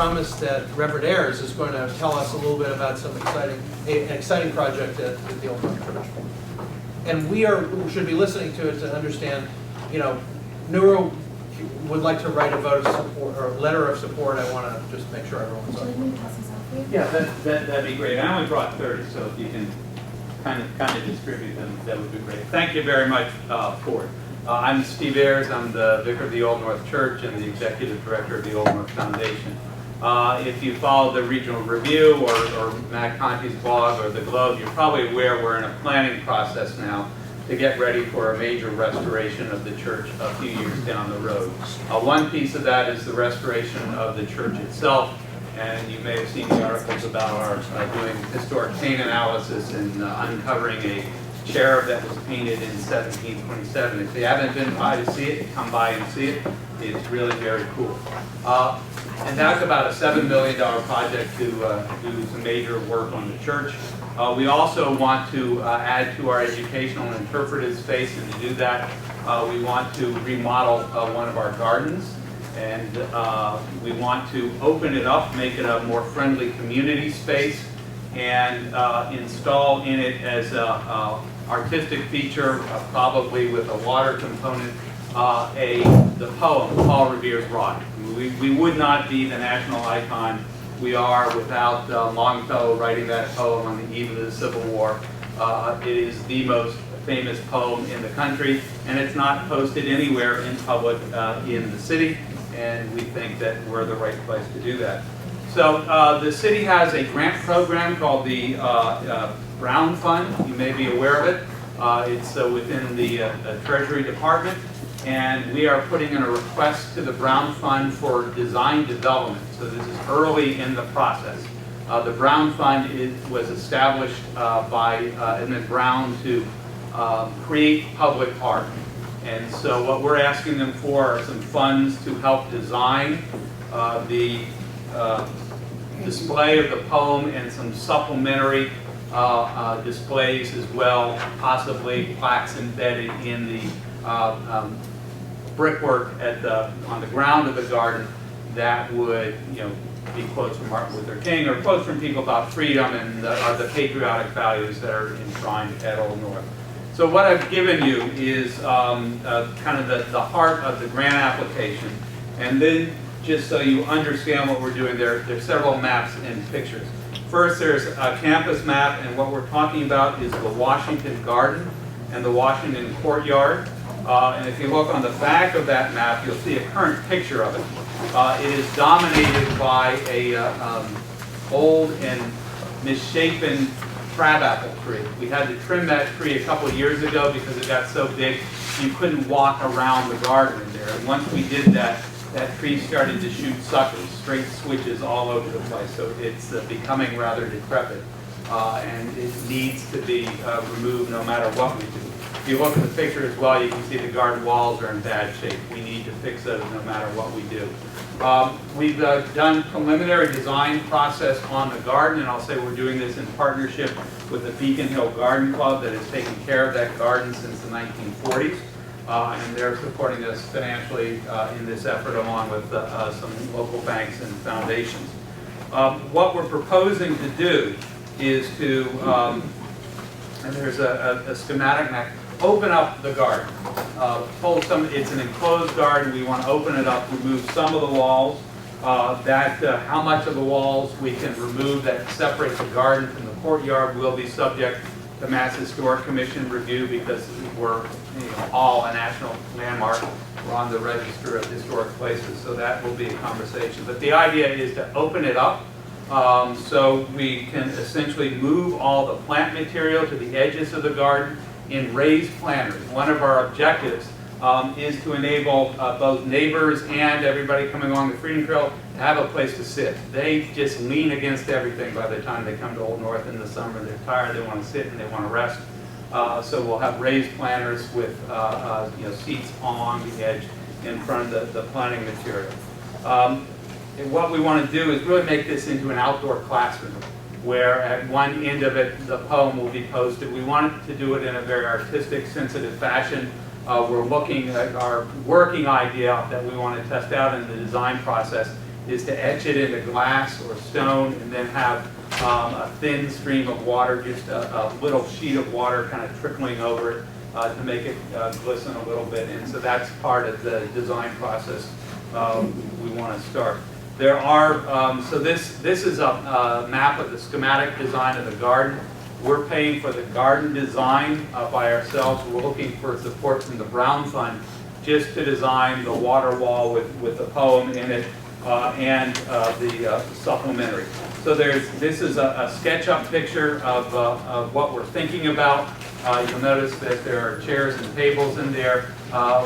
promised that Reverend Ayers is going to tell us a little bit about some an exciting project at the Old North Church. And we should be listening to it to understand, you know, NEWRA would like to write a vote of support or a letter of support. I want to just make sure everyone's on. Yeah, that'd be great. I only brought 30, so if you can kind of distribute them, that would be great. Thank you very much, Ford. I'm Steve Ayers. I'm the vicar of the Old North Church and the executive director of the Old North Foundation. If you follow the Regional Review or Matt Conti's blog or the Globe, you're probably aware we're in a planning process now to get ready for a major restoration of the church a few years down the road. One piece of that is the restoration of the church itself, and you may have seen the articles about our doing historic paint analysis and uncovering a cherub that was painted in 1727. If you haven't been by to see it, come by and see it. It's really very cool. And that's about a $7 million project to do some major work on the church. We also want to add to our educational and interpretive space, and to do that, we want to remodel one of our gardens, and we want to open it up, make it a more friendly community space, and install in it as a artistic feature, probably with a water component, the poem, Paul Revere's Rock. We would not be the national icon we are without Longfellow writing that poem on the eve of the Civil War. It is the most famous poem in the country, and it's not posted anywhere in public in the city, and we think that we're the right place to do that. So the city has a grant program called the Brown Fund. You may be aware of it. It's within the Treasury Department, and we are putting in a request to the Brown Fund for design development. So this is early in the process. The Brown Fund was established by Edmund Brown to create public art. And so what we're asking them for are some funds to help design the display of the poem and some supplementary displays as well, possibly plaques embedded in the brickwork on the ground of the garden that would, be quotes from Martin Luther King or quotes from people about freedom and the patriotic values that are enshrined at Old North. So what I've given you is kind of the heart of the grant application, and then just so you understand what we're doing, there's several maps and pictures. First, there's a campus map, and what we're talking about is the Washington Garden and the Washington Courtyard. And if you look on the back of that map, you'll see a current picture of it. It is dominated by a old and misshapen crabapple tree. We had to trim that tree a couple of years ago because it got so big you couldn't walk around the garden in there. And once we did that, that tree started to shoot suckers, straight switches all over the place. So it's becoming rather decrepit, and it needs to be removed no matter what we do. If you look at the picture as well, you can see the garden walls are in bad shape. We need to fix those no matter what we do. We've done preliminary design process on the garden, and I'll say we're doing this in partnership with the Beacon Hill Garden Club that has taken care of that garden since the 1940s. And they're supporting us financially in this effort along with some local banks and foundations. What we're proposing to do is to, and there's a schematic map, open up the garden. It's an enclosed garden. We want to open it up, remove some of the walls. How much of the walls we can remove that separate the garden from the courtyard will be subject to Mass Historic Commission review, because we're all a national landmark. We're on the Register of Historic Places, so that will be a conversation. But the idea is to open it up so we can essentially move all the plant material to the edges of the garden in raised planters. One of our objectives is to enable both neighbors and everybody coming along the Freedom Trail to have a place to sit. They just lean against everything by the time they come to Old North in the summer. They're tired, they want to sit and they want to rest. So we'll have raised planters with seats along the edge in front of the planting material. And what we want to do is really make this into an outdoor classroom, where at one end of it the poem will be posted. We wanted to do it in a very artistic, sensitive fashion. We're looking at our working idea that we want to test out in the design process is to etch it into glass or stone and then have a thin stream of water, just a little sheet of water kind of trickling over it to make it glisten a little bit. And so that's part of the design process we want to start. There are, so this is a map of the schematic design of the garden. We're paying for the garden design by ourselves. We're looking for support from the Brown Fund just to design the water wall with the poem in it and the supplementary. So this is a SketchUp picture of what we're thinking about. You'll notice that there are chairs and tables in there.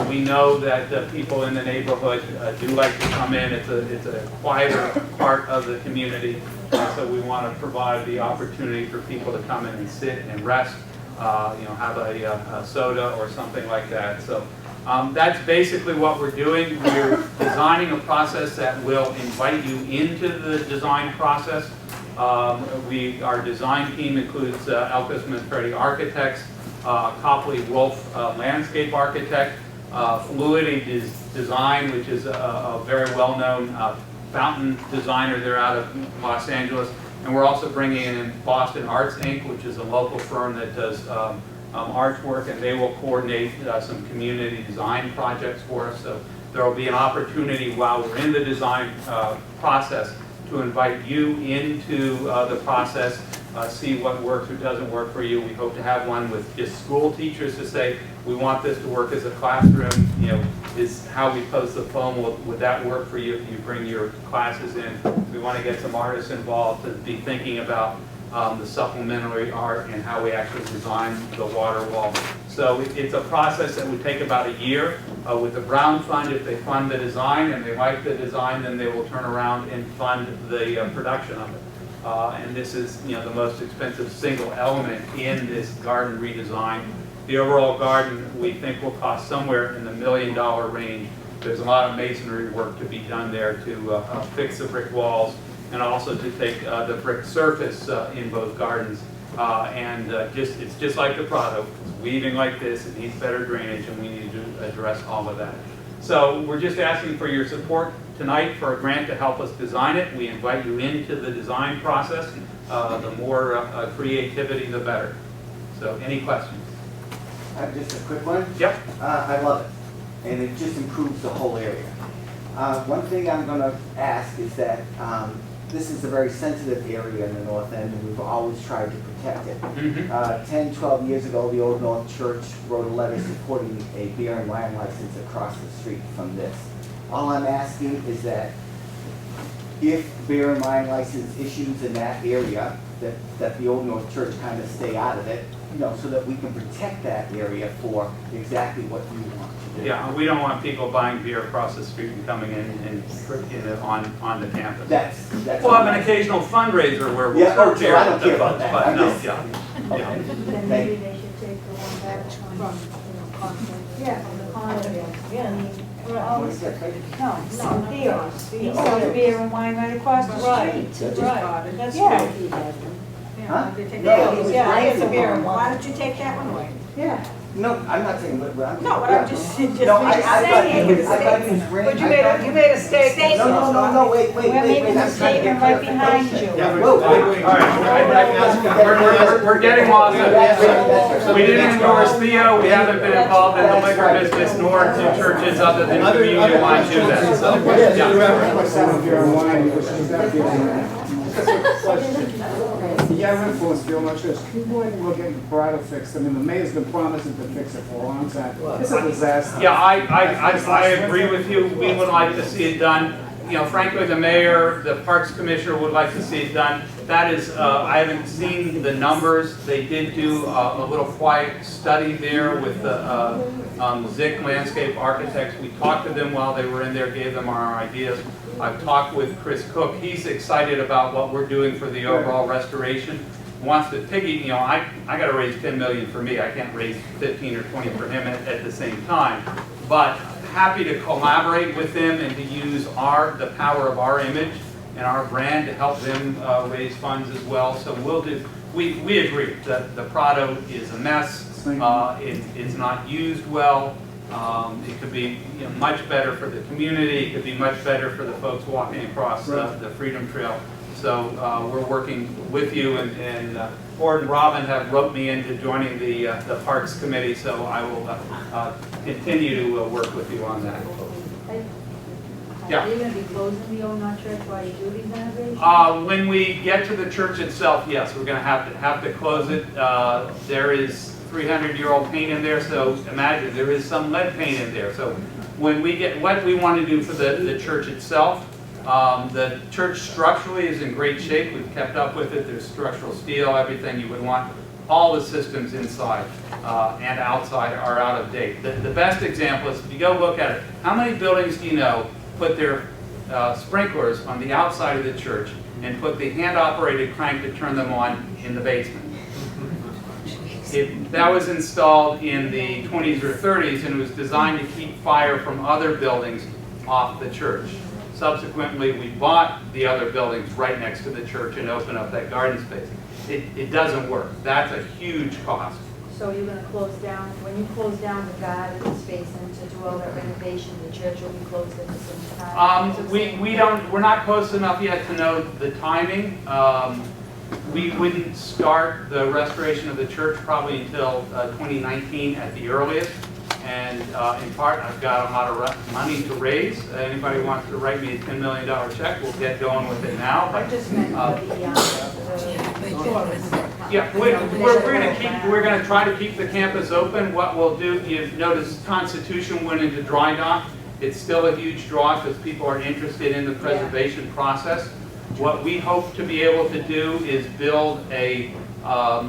We know that people in the neighborhood do like to come in. It's a quieter part of the community, so we want to provide the opportunity for people to come in and sit and rest, have a soda or something like that. So that's basically what we're doing. We're designing a process that will invite you into the design process. Our design team includes Elkis Manfredi Architects, Copley Wolf Landscape Architect, Fluidity Design, which is a very well-known fountain designer. They're out of Los Angeles. And we're also bringing in Boston Arts Inc., which is a local firm that does artwork, and they will coordinate some community design projects for us. So there will be an opportunity while we're in the design process to invite you into the process, see what works or doesn't work for you. We hope to have one with just school teachers to say, we want this to work as a classroom. Is how we post the poem, would that work for you if you bring your classes in? We want to get some artists involved to be thinking about the supplementary art and how we actually design the water wall. So it's a process that would take about a year. With the Brown Fund, if they fund the design and they like the design, then they will turn around and fund the production of it. And this is the most expensive single element in this garden redesign. The overall garden, we think, will cost somewhere in the $1 million range. There's a lot of masonry work to be done there to fix the brick walls, and also to take the brick surface in both gardens. It's just like the Prado. It's weaving like this, it needs better drainage, and we need to address all of that. So we're just asking for your support tonight for a grant to help us design it. We invite you into the design process. The more creativity, the better. So any questions? Just a quick one. Yep. I love it, and it just improves the whole area. One thing I'm going to ask is that this is a very sensitive area in the North End, and we've always tried to protect it. Mm-hmm. 10, 12 years ago, the Old North Church wrote a letter supporting a beer and wine license across the street from this. All I'm asking is that if beer and wine license issues in that area, that the Old North Church kind of stay out of it, so that we can protect that area for exactly what you want to do. Yeah, we don't want people buying beer across the street and coming in and on the campus. That's We'll have an occasional fundraiser where we'll serve beer. I don't care about that. But I'm no, just- yeah. Then maybe they should take the one back from the condo. Yeah. What is that, Peggy? No, beer. He sells beer and wine right across the street. Right. That's Huh? Yeah, it's it's a beer and brand. wine. Why don't you take that one away? Yeah. No, I'm not saying, but I'm. No, but I'm just No, I thought you was, I thought you was brand. But you made a statement. No, wait, We're making a statement right behind you. Whoa, wait. All right, we're getting lost. We didn't endorse Theo. We haven't been involved in the liquor business nor to churches other than communion wine do that. So, Yeah, our influence feel much is people will get the bridal fixed. I mean, the mayor's been promising to fix it for a long time. It's a disaster. yeah, I agree with you. We would like to see it done. Frankly, the mayor, the Parks Commissioner would like to see it done. That is, I haven't seen the numbers. They did do a little quiet study there with the Zick Landscape Architects. We talked to them while they were in there, gave them our ideas. I've talked with Chris Cook. He's excited about what we're doing for the overall restoration. Wants to piggy, I got to raise 10 million for me. I can't raise 15 or 20 for him at the same time. But happy to collaborate with them and to use the power of our image and our brand to help them raise funds as well. So we'll do. We agree that the Prado is a mess. It's not used well. It could be much better for the community. It could be much better for the folks walking across the Freedom Trail. So we're working with you, and Ford and Robin have roped me into joining the Parks Committee, so I will continue to work with you on that. Yeah. Are you going to be closing the old North Church while you do these renovations? When we get to the church itself, yes, we're going to have to close it. There is 300-year-old paint in there, so imagine there is some lead paint in there. So when we get what we want to do for the church itself, the church structurally is in great shape. We've kept up with it. There's structural steel, everything you would want. All the systems inside and outside are out of date. The best example is if you go look at it, how many buildings do you know put their sprinklers on the outside of the church and put the hand-operated crank to turn them on in the basement? That was installed in the 20s or 30s, and it was designed to keep fire from other buildings off the church. Subsequently, we bought the other buildings right next to the church and opened up that garden space. It doesn't work. That's a huge cost. So you're going to close down, when you close down the garden space and to do all that renovation, the church will be closed at the same time? We're not close enough yet to know the timing. We wouldn't start the restoration of the church probably until 2019 at the earliest. And in part, I've got a lot of money to raise. Anybody wants to write me a $10 million check, we'll get going with it now. I just meant for Yeah, we're going to try to keep the campus open. What we'll do, you've noticed Constitution went into dry dock. It's still a huge draw because people are interested in the preservation process. What we hope to be able to do is build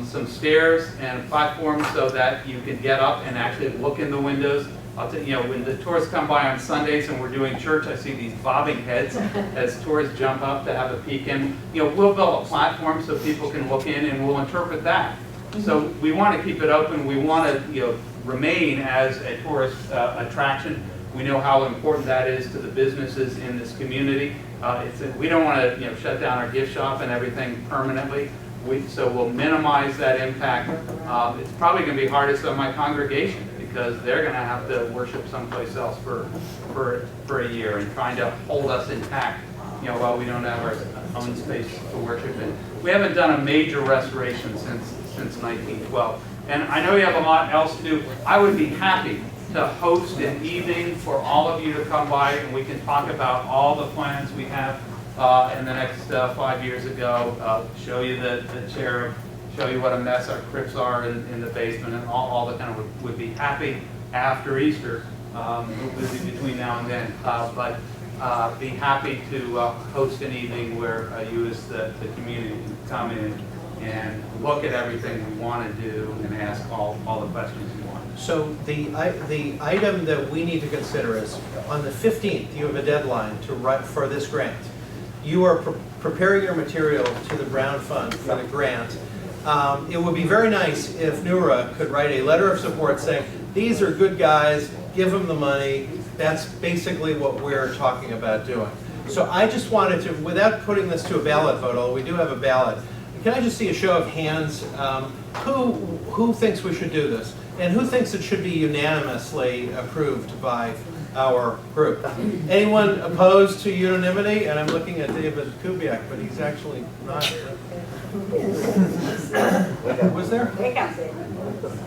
some stairs and a platform so that you can get up and actually look in the windows. I'll tell you, when the tourists come by on Sundays and we're doing church, I see these bobbing heads as tourists jump up to have a peek in. We'll build a platform so people can look in and we'll interpret that. So we want to keep it open. We want to remain as a tourist attraction. We know how important that is to the businesses in this community. We don't want to shut down our gift shop and everything permanently. So we'll minimize that impact. It's probably going to be hardest on my congregation because they're going to have to worship someplace else for a year and trying to hold us intact, while we don't have our own space to worship in. We haven't done a major restoration since 1912. And I know you have a lot else to do. I would be happy to host an evening for all of you to come by and we can talk about all the plans we have in the next 5 years ago, show you the cherub, show you what a mess our crypts are in the basement, and all the kind of would be happy after Easter, between now and then, but be happy to host an evening where you as the community can come in and look at everything we want to do and ask all the questions you want. So the item that we need to consider is, on the 15th, you have a deadline to write for this grant. You are preparing your material to the Brown Fund for the grant. It would be very nice if NEWRA could write a letter of support saying, these are good guys, give them the money. That's basically what we're talking about doing. So I just wanted to, without putting this to a ballot vote, although we do have a ballot, can I just see a show of hands? Who thinks we should do this? And who thinks it should be unanimously approved by our group? Anyone opposed to unanimity? And I'm looking at David Kubiak, but he's actually not. Was there?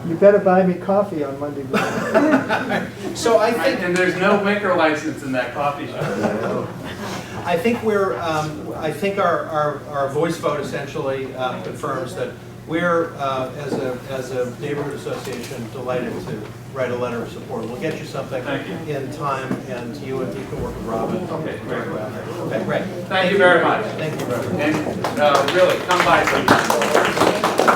You better buy me coffee on Monday morning. So I think, And there's no liquor license in that coffee shop. I think I think our voice vote essentially confirms that we're, as a neighborhood association, delighted to write a letter of support. We'll get you something in time, and you can work with Robin. Okay, great. Okay, great. Thank you very much. Thank you, Robert. And really, come by sometime.